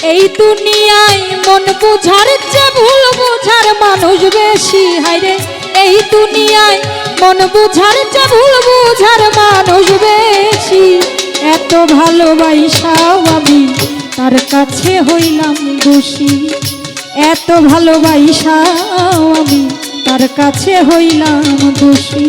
এই দুনিয়ায় মন বুঝার চেয়ে ভুল বুঝার মানুষ বেশি। হায়রে এই দুনিয়ায় মন বুঝার চেয়ে ভুল বুঝার মানুষ বেশি। এত ভালোবাসাও আমি তার কাছে হইলাম দোষী। এত ভালোবাসাও আমি তার কাছে হইলাম দোষী।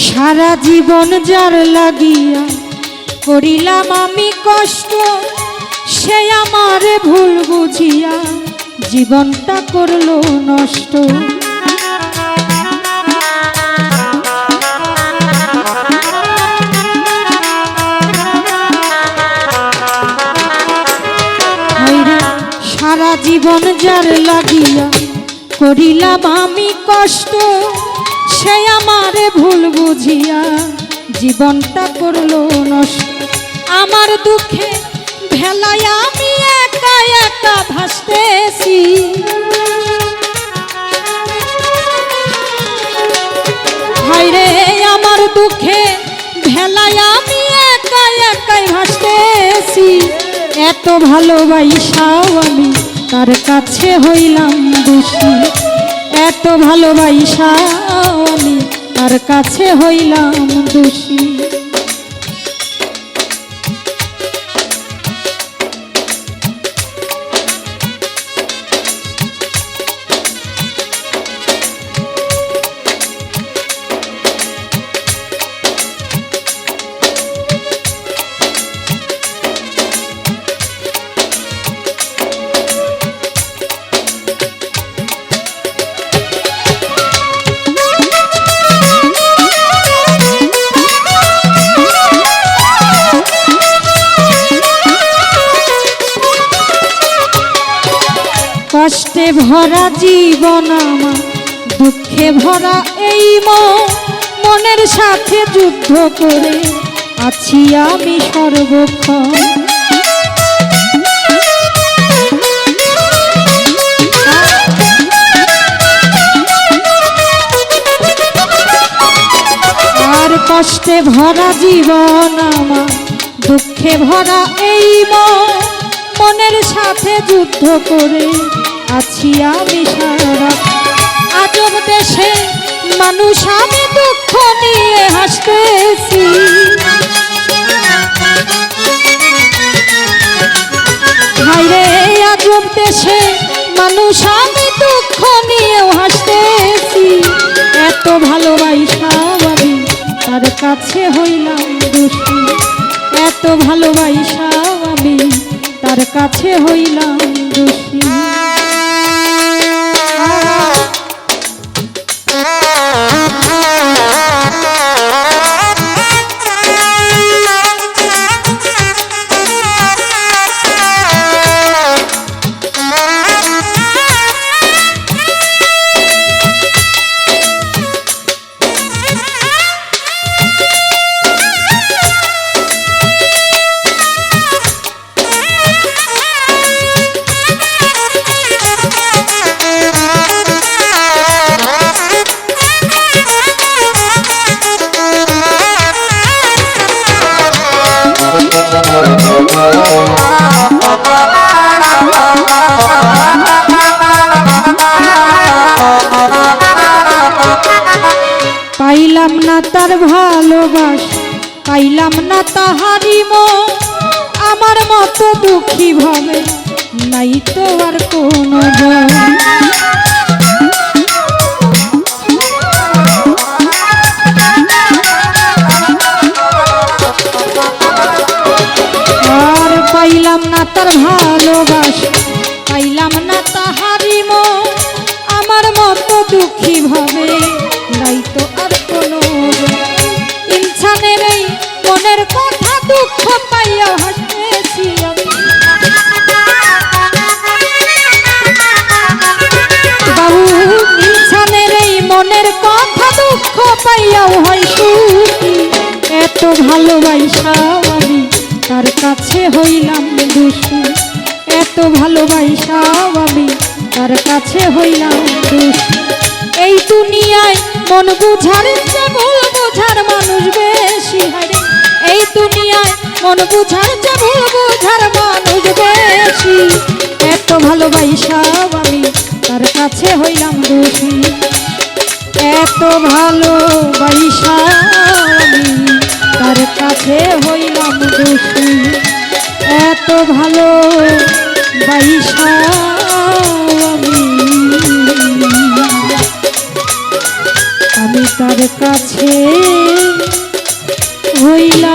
সারা জীবন যার লাগিয়া করিলাম আমি কষ্ট, সে আমার ভুল বুঝিয়া জীবনটা করলো নষ্ট। সারা জীবন যার লাগিয়া করিলাম আমি কষ্ট, সে আমার ভুল বুঝিয়া জীবনটা করলো নষ্ট। আমার দুঃখে ভেলায় আমি একা একা ভাসতেছি। হায়রে আমার দুঃখে ভেলায় আমি একা একাই ভাসতেছি। এত ভালোবাসাও আমি তার কাছে হইলাম দোষী। এত ভালোবাসাও আমি তার কাছে হইলাম দোষী। কষ্টে ভরা জীবন আমার, দুঃখে ভরা এই মনের সাথে যুদ্ধ করে আছি আমি সর্বক্ষণ। আর কষ্টে ভরা জীবন আমার, দুঃখে ভরা এই মনের সাথে যুদ্ধ করে আছি আমি সারা। আজব দেশে মানুষ আমি দুঃখ নিয়ে হাসতেছি। হায়রে আজব দেশে মানুষ আমি দুঃখ নিয়ে হাসতেছি। এত ভালোবাসাও আমি তার কাছে হইলাম দোষী। এত ভালোবাসাও আমি তার কাছে হইলাম দোষী। পাইলাম না তার ভালোবাসা, পাইলাম না তাহারি মন। আমার মতো দুঃখী ভাবে নাই তো আর কোনো জন। আর পাইলাম না তার ভালোবাসা, পাইলাম না তাহারি মন। আমার মতো দুঃখী ভাবে নাই তো আর কোনো ইনসানের এই মনের কথা দুঃখ পাইয়া হাসতেছি আমি বাবু ইনসানের এই মনের কথা দুঃখ পাইয়াও হয় সুখী এত ভালোবাসা আমি তার কাছে হইলাম দোষী এত ভালোবাসা আমি তার কাছে হইলাম দোষী এই দুনিয়ায় মন বুঝার চেয়ে ভুল বুঝার মানুষ বেশি হারে এই দুনিয়ায় মন বুঝার চেয়ে ভুল বুঝার মানুষ বেশি এত ভালোবাসা আমি তার কাছে হইলাম দোষী এত ভালোবাসা আমি তার কাছে হইলাম দোষী এত ভালোবাসা আমি তার কাছে হইলাম